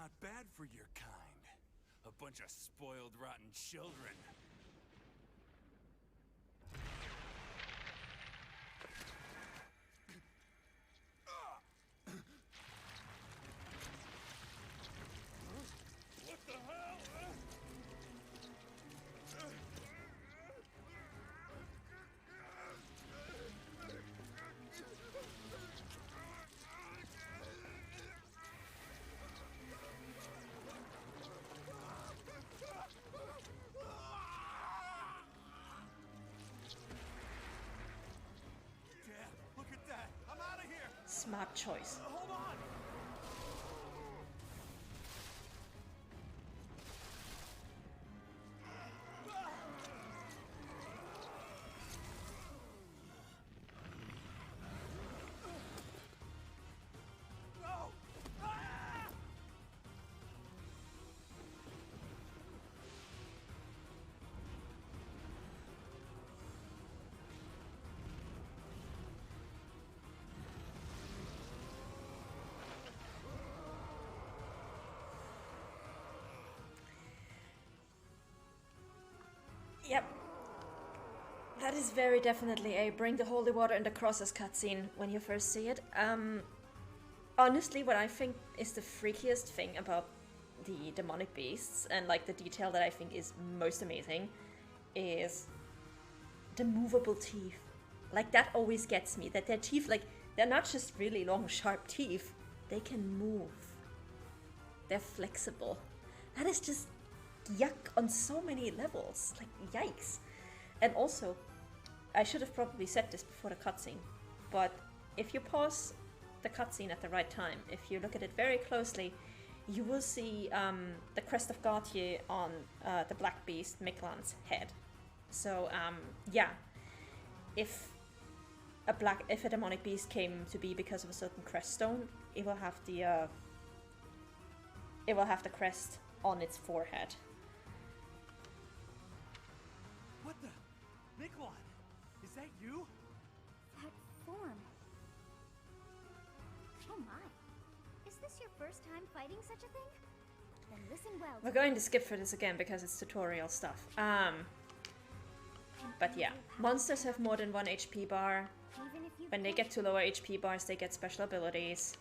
not bad for your kind. A bunch of spoiled, rotten children. What the hell? Look at that! I'm out of here! Smart choice. Hold on! No! Ah! Yep. That is very definitely a bring the holy water in the crosses cutscene when you first see it. Honestly, what I think is the freakiest thing about the demonic beasts, and like the detail that I think is most amazing, is the movable teeth. Like, that always gets me, that their teeth, like, they're not just really long, sharp teeth, they can move. They're flexible. That is just yuck on so many levels. Like, yikes. And also, I should have probably said this before the cutscene, but if you pause the cutscene at the right time, if you look at it very closely, you will see the crest of Gautier on the black beast Miklan's head. So yeah, if a demonic beast came to be because of a certain crest stone, it will have the crest on its forehead. What the? Miklan! Is that you? That form. Oh my. Is this your first time fighting such a thing? Then listen well. We're going to skip for this again because it's tutorial stuff. But yeah, monsters have more than 1 HP bar. Even if you When they get to lower HP bars, they get special abilities.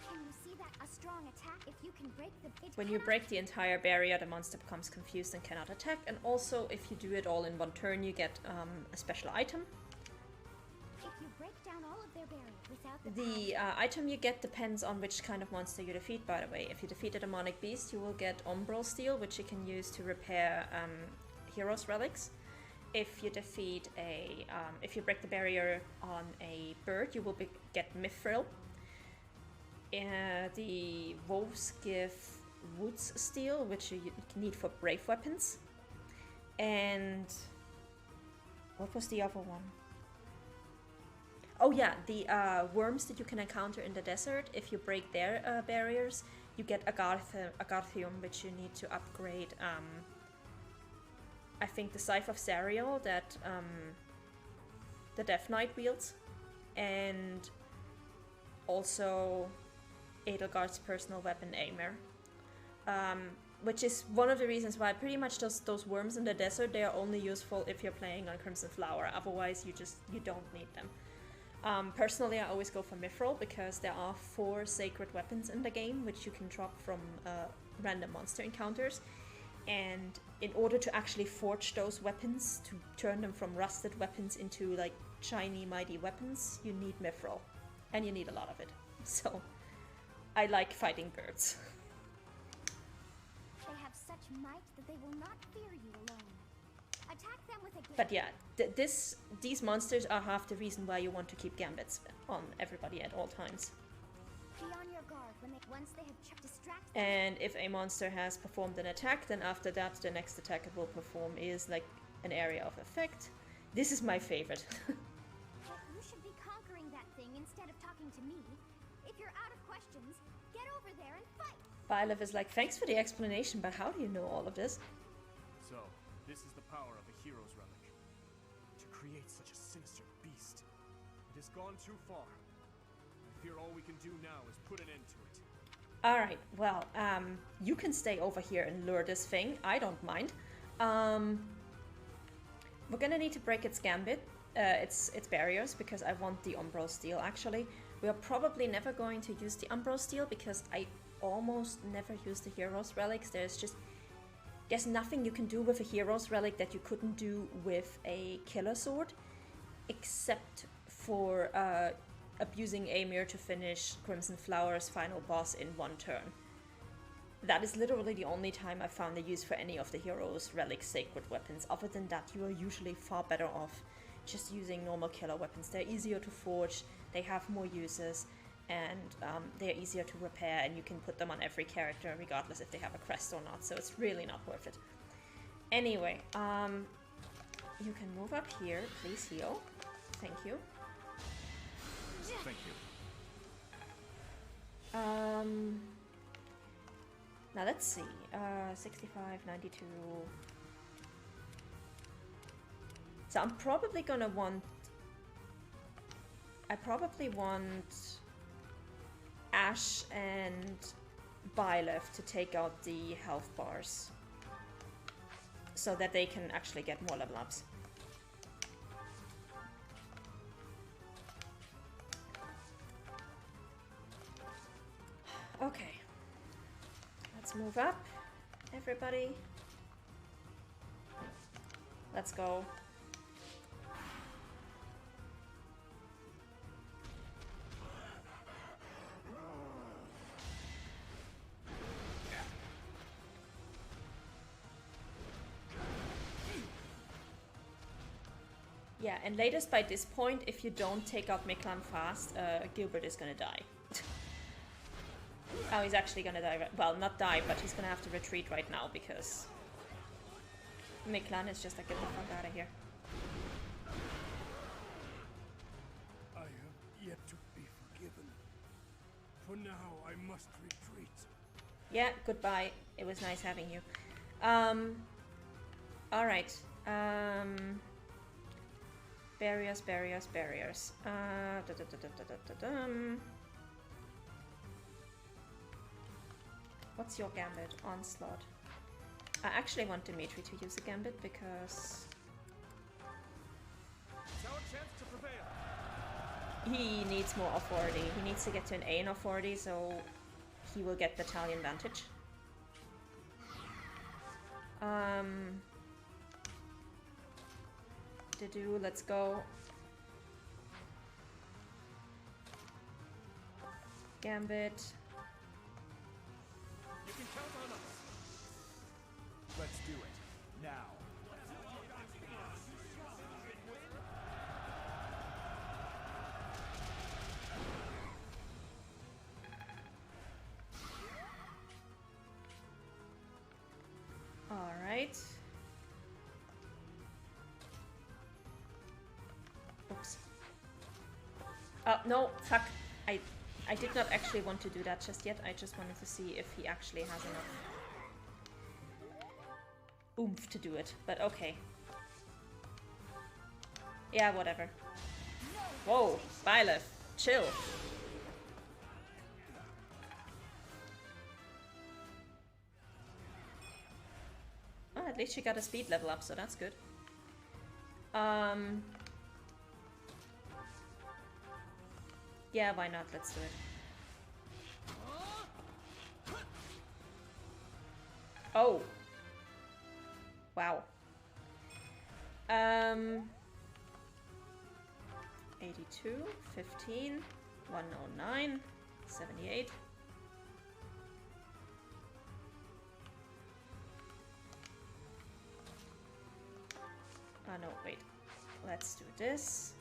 Can you see that? A strong attack if you can break the When you break the entire barrier, the monster becomes confused and cannot attack. And also, if you do it all in one turn, you get a special item. If you break down all of their barriers without The item you get depends on which kind of monster you defeat, by the way. If you defeat a demonic beast, you will get Umbral Steel, which you can use to repair heroes' relics. If you defeat if you break the barrier on a bird, you will get Mithril. The wolves give Woods Steel, which you need for brave weapons. And what was the other one? Oh yeah, the worms that you can encounter in the desert. If you break their barriers, you get Agarthium, which you need to upgrade. I think the Scythe of Zariel that the Death Knight wields, and also Edelgard's personal weapon Aemir, which is one of the reasons why pretty much those worms in the desert, they are only useful if you're playing on Crimson Flower. Otherwise, you don't need them. Personally, I always go for Mithril because there are 4 sacred weapons in the game, which you can drop from random monster encounters. And in order to actually forge those weapons, to turn them from rusted weapons into like shiny, mighty weapons, you need Mithril. And you need a lot of it. So, I like fighting birds. They have such might that they will not fear you alone. Attack them with a gift. But yeah, these monsters are half the reason why you want to keep gambits on everybody at all times. Be on your guard once they have distracted. And if a monster has performed an attack, then after that the next attack it will perform is like an area of effect. This is my favorite. But you should be conquering that thing instead of talking to me. If you're out of questions, get over there and fight. Byleth is like, thanks for the explanation, but how do you know all of this? So, this is the power of a hero's relic. To create such a sinister beast. It has gone too far. I fear all we can do now is put an end to it. Alright, well, you can stay over here and lure this thing. I don't mind. We're gonna need to break its gambit, its barriers, because I want the Umbral Steel, actually. We are probably never going to use the Umbral Steel, because I almost never use the Hero's Relics. There's nothing you can do with a Hero's Relic that you couldn't do with a Killer Sword, except for abusing Amir to finish Crimson Flower's final boss in one turn. That is literally the only time I found a use for any of the Hero's Relic sacred weapons. Other than that, you are usually far better off just using normal killer weapons. They're easier to forge, they have more uses, and they're easier to repair, and you can put them on every character regardless if they have a crest or not, so it's really not worth it. Anyway, you can move up here, please heal. Thank you. Thank you. Now let's see, 65, 92. So I'm probably gonna want... I probably want Ash and Byleth to take out the health bars, so that they can actually get more level ups. Okay. Let's move up, everybody. Let's go. Yeah, and latest by this point, if you don't take out Miklan fast, Gilbert is gonna die. Oh, he's actually gonna die. Well, not die, but he's gonna have to retreat right now because Miklan is just like, get the fuck out of here. I have yet to be forgiven. For now, I must retreat. Yeah, goodbye. It was nice having you. Alright. Barriers, barriers, barriers. What's your gambit? Onslaught. I actually want Dimitri to use a gambit because It's our chance to prevail. he needs more authority. He needs to get to an A in authority, so he will get battalion vantage. Let's go. Gambit. You can count on us. Let's do it. Now. All right. Oops. Oh, no, fuck. I did not actually want to do that just yet. I just wanted to see if he actually has enough oomph to do it. But okay. Yeah, whatever. Whoa, Byleth, chill. Oh, at least she got a speed level up, so that's good. Yeah, why not? Let's do it. Oh. Wow. 82, 15, 109, 78. Oh no, wait. Let's do this.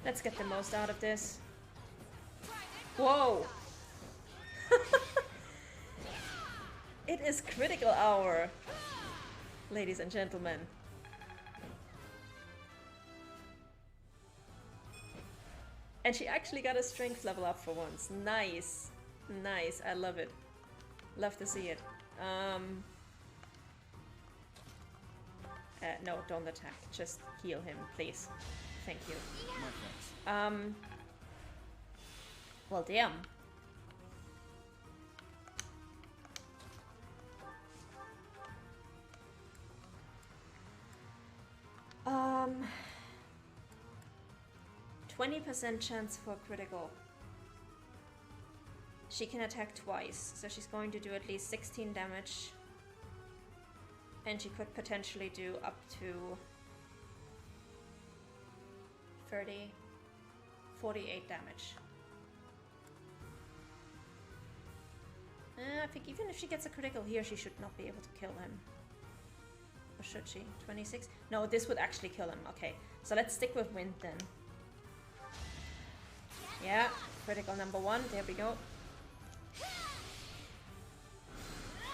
Let's get the most out of this. Whoa! It is critical hour, ladies and gentlemen. And she actually got a strength level up for once. Nice. Nice. I love it. Love to see it. No, don't attack. Just heal him, please. Thank you. My thanks. Well, damn. Um, 20% chance for critical. She can attack twice, so she's going to do at least 16 damage. And she could potentially do up to 48 damage. I think even if she gets a critical here, she should not be able to kill him. Or should she? 26? No, this would actually kill him. Okay, so let's stick with wind then. Yeah, critical number 1. There we go.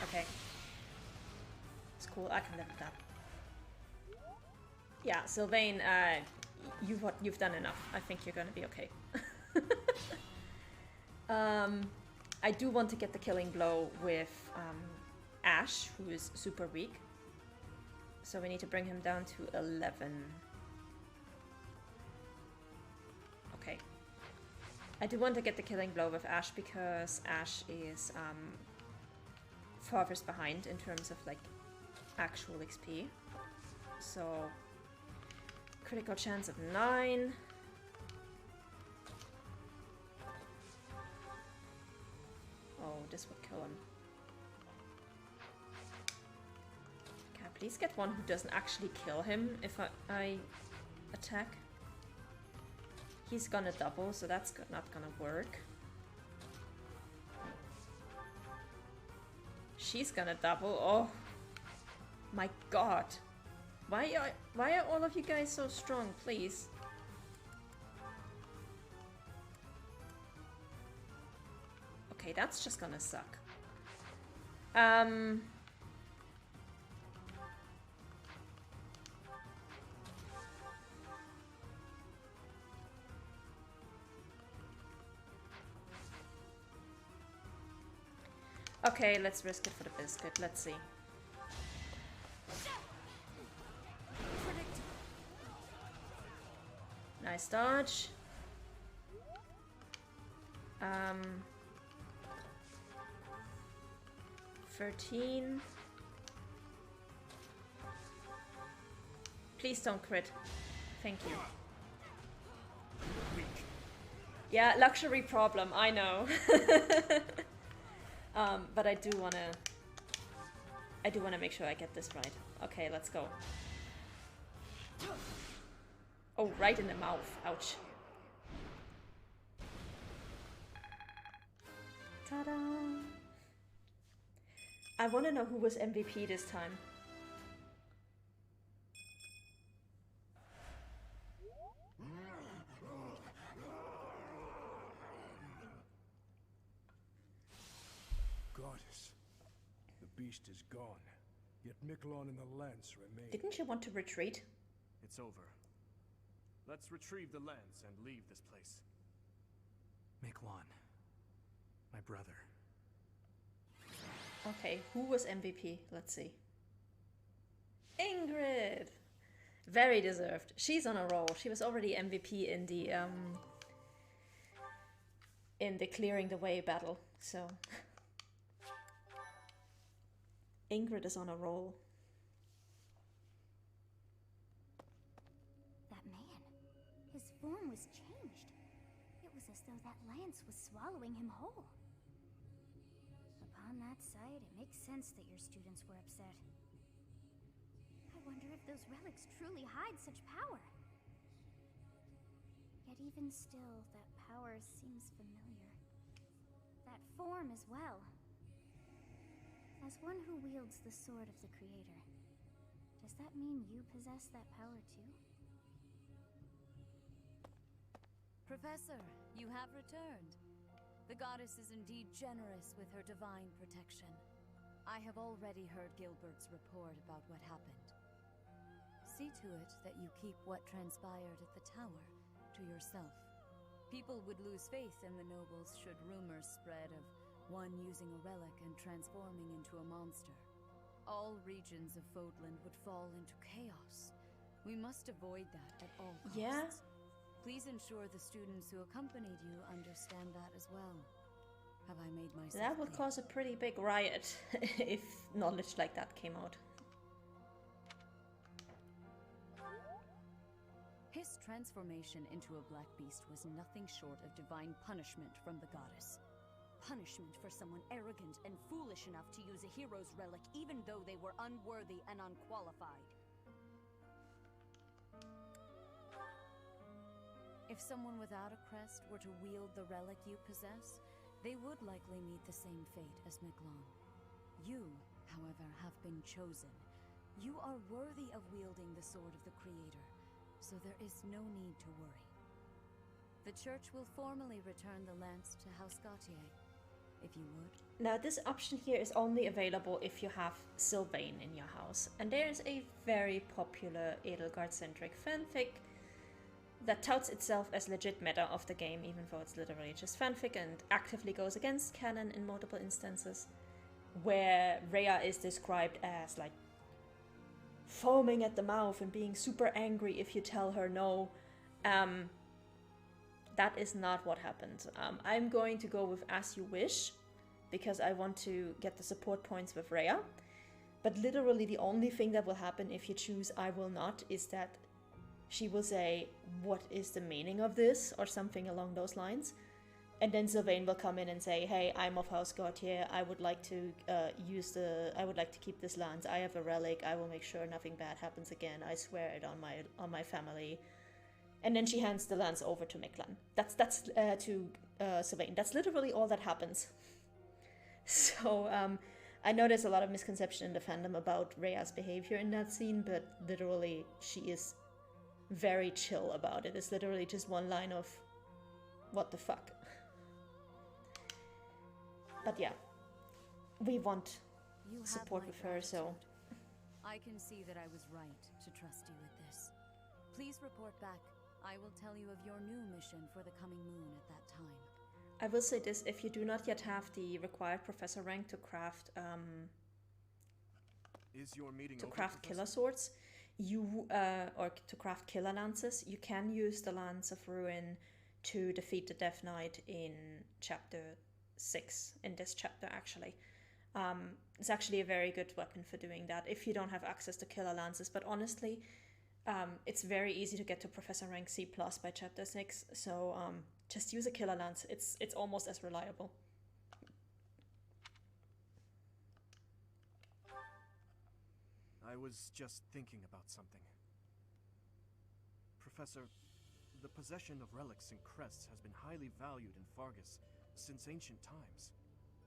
Okay. It's cool. I can live with that. Yeah, Sylvain, you've done enough. I think you're gonna be okay. I do want to get the killing blow with Ash, who is super weak. So we need to bring him down to 11. Okay. I do want to get the killing blow with Ash because Ash is farthest behind in terms of like actual XP. So critical chance of 9. Oh, this would kill him. Can I please get one who doesn't actually kill him if I attack? He's gonna double, so that's not gonna work. She's gonna double. Oh my god. Why are all of you guys so strong, please? Okay, that's just gonna suck. Okay, let's risk it for the biscuit. Let's see. Nice dodge. 13. Please don't crit. Thank you. Yeah, luxury problem, I know. But I do wanna make sure I get this right. Okay, let's go. Oh, right in the mouth. Ouch. Ta-da! I want to know who was MVP this time. Goddess, the beast is gone, yet Miquelon and the lance remain. Didn't you want to retreat? It's over. Let's retrieve the lance and leave this place. Miquelon, my brother. Okay, who was MVP? Let's see. Ingrid! Very deserved. She's on a roll. She was already MVP in the clearing the way battle, so Ingrid is on a roll. That man, his form was changed. It was as though that lance was swallowing him whole. Upon that sight, it makes sense that your students were upset. I wonder if those relics truly hide such power. Yet even still, that power seems familiar. That form as well. As one who wields the sword of the Creator, does that mean you possess that power too? Professor, you have returned. The goddess is indeed generous with her divine protection. I have already heard Gilbert's report about what happened. See to it that you keep what transpired at the tower to yourself. People would lose faith in the nobles should rumors spread of one using a relic and transforming into a monster. All regions of Fodland would fall into chaos. We must avoid that at all costs. Yeah, Please ensure the students who accompanied you understand that as well. Have I made myself That would clear? cause a pretty big riot if knowledge like that came out. His transformation into a black beast was nothing short of divine punishment from the goddess. Punishment for someone arrogant and foolish enough to use a hero's relic even though they were unworthy and unqualified. If someone without a crest were to wield the relic you possess, they would likely meet the same fate as Miklon. You, however, have been chosen. You are worthy of wielding the sword of the Creator, so there is no need to worry. The church will formally return the lance to House Gautier, if you would. Now this option here is only available if you have Sylvain in your house. And there is a very popular Edelgard-centric fanfic that touts itself as legit meta of the game, even though it's literally just fanfic and actively goes against canon in multiple instances, where Rhea is described as like foaming at the mouth and being super angry if you tell her no. That is not what happened. I'm going to go with As You Wish, because I want to get the support points with Rhea. But literally the only thing that will happen if you choose I Will Not is that she will say, what is the meaning of this? Or something along those lines. And then Sylvain will come in and say, hey, I'm of House Gautier. I would like to I would like to keep this lance. I have a relic. I will make sure nothing bad happens again. I swear it on my family. And then she hands the lance over to Miklon. That's to Sylvain. That's literally all that happens. So I know there's a lot of misconception in the fandom about Rhea's behavior in that scene, but literally she is very chill about it. It's literally just one line of what the fuck. But yeah, we want You have support my with her, so gratitude. I can see that I was right to trust you with this. Please report back. I will tell you of your new mission for the coming moon at that time. I will say this: if you do not yet have the required professor rank to craft Is your meeting over, Professor? killer swords, you or to craft killer lances, you can use the Lance of Ruin to defeat the Death Knight in chapter 6, in this chapter actually. It's actually a very good weapon for doing that if you don't have access to killer lances, but honestly it's very easy to get to professor rank C+ by chapter 6, so just use a killer lance. It's almost as reliable. I was just thinking about something. Professor, the possession of relics and crests has been highly valued in Fargus since ancient times.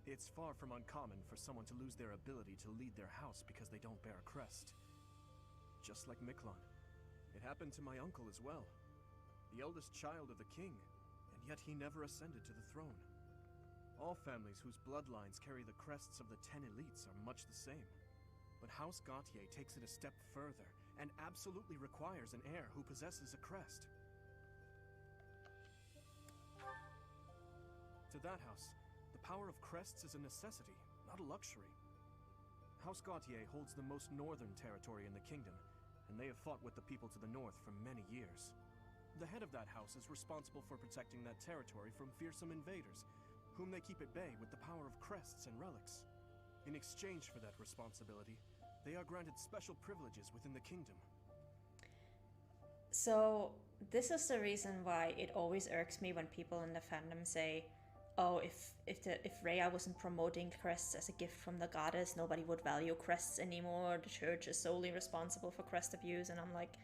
It's far from uncommon for someone to lose their ability to lead their house because they don't bear a crest. Just like Miklon. It happened to my uncle as well. The eldest child of the king, and yet he never ascended to the throne. All families whose bloodlines carry the crests of the 10 elites are much the same. But House Gautier takes it a step further and absolutely requires an heir who possesses a crest. To that house, the power of crests is a necessity, not a luxury. House Gautier holds the most northern territory in the kingdom, and they have fought with the people to the north for many years. The head of that house is responsible for protecting that territory from fearsome invaders, whom they keep at bay with the power of crests and relics. In exchange for that responsibility, they are granted special privileges within the kingdom. So this is the reason why it always irks me when people in the fandom say, oh, if Rhea wasn't promoting crests as a gift from the goddess, nobody would value crests anymore. The church is solely responsible for crest abuse. And I'm like,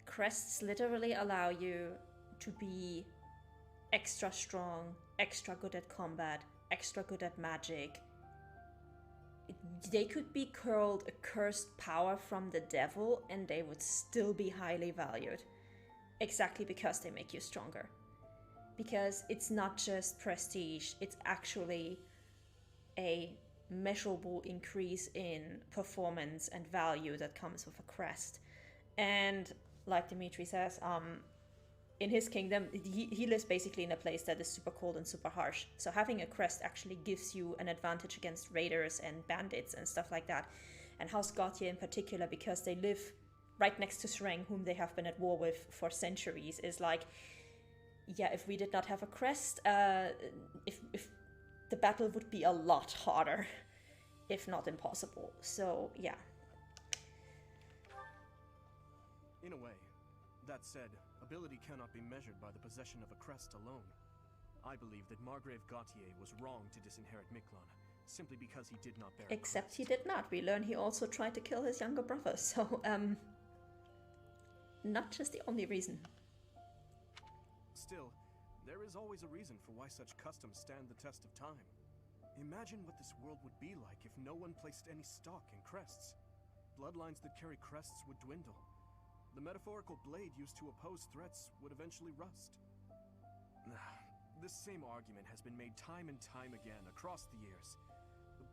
crests literally allow you to be extra strong, extra good at combat, extra good at magic. They could be curled a cursed power from the devil and they would still be highly valued. Exactly because they make you stronger. Because it's not just prestige, it's actually a measurable increase in performance and value that comes with a crest. And like Dimitri says, in his kingdom, he lives basically in a place that is super cold and super harsh. So having a crest actually gives you an advantage against raiders and bandits and stuff like that. And House Gautier in particular, because they live right next to Shreng, whom they have been at war with for centuries, is like, yeah, if we did not have a crest, if the battle would be a lot harder, if not impossible. So, yeah. In a way. That said, ability cannot be measured by the possession of a crest alone. I believe that Margrave Gautier was wrong to disinherit Miklon, simply because he did not bear a Except crest. he did not. We learn he also tried to kill his younger brother, so, not just the only reason. Still, there is always a reason for why such customs stand the test of time. Imagine what this world would be like if no one placed any stock in crests. Bloodlines that carry crests would dwindle. The metaphorical blade used to oppose threats would eventually rust. This same argument has been made time and time again across the years.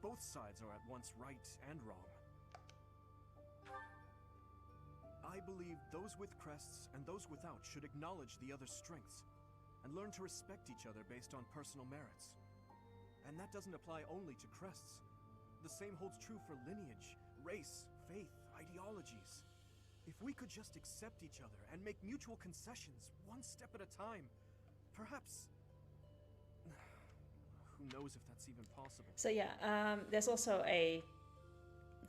Both sides are at once right and wrong. I believe those with crests and those without should acknowledge the other's strengths and learn to respect each other based on personal merits. And that doesn't apply only to crests. The same holds true for lineage, race, faith, ideologies. If we could just accept each other and make mutual concessions one step at a time, perhaps... Who knows if that's even possible. So yeah, there's also a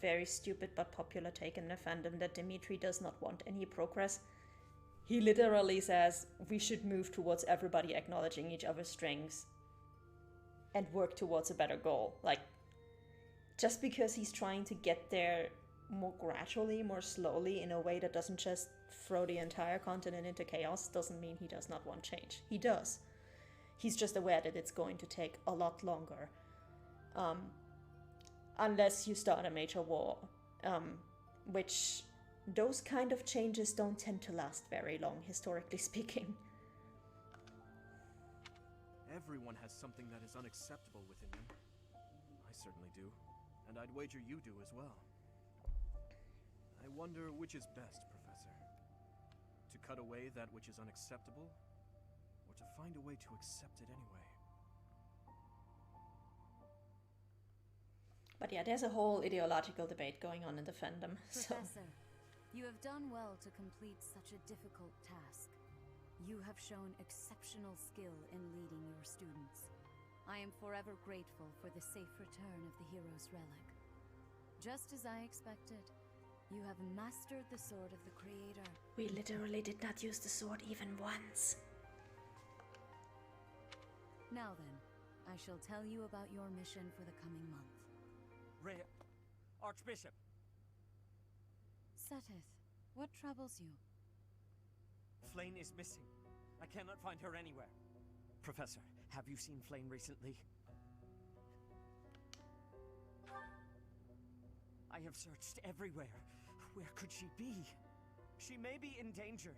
very stupid but popular take in the fandom that Dimitri does not want any progress. He literally says we should move towards everybody acknowledging each other's strengths and work towards a better goal. Like, just because he's trying to get there more gradually, more slowly, in a way that doesn't just throw the entire continent into chaos, doesn't mean he does not want change. He does. He's just aware that it's going to take a lot longer. Unless you start a major war. Which, those kind of changes don't tend to last very long, historically speaking. Everyone has something that is unacceptable within them. I certainly do. And I'd wager you do as well. I wonder which is best, Professor. To cut away that which is unacceptable, or to find a way to accept it anyway. But yeah, there's a whole ideological debate going on in the fandom. Professor, you have done well to complete such a difficult task. You have shown exceptional skill in leading your students. I am forever grateful for the safe return of the hero's relic. Just as I expected, you have mastered the sword of the Creator. We literally did not use the sword even once. Now then, I shall tell you about your mission for the coming month. Archbishop! Seteth, what troubles you? Flame is missing. I cannot find her anywhere. Professor, have you seen Flame recently? I have searched everywhere. Where could she be? She may be in danger.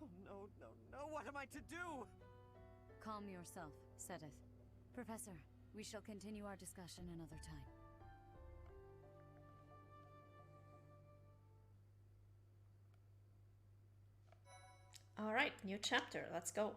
Oh no, no, no, what am I to do? Calm yourself, Seteth. Professor, we shall continue our discussion another time. Alright, new chapter, let's go.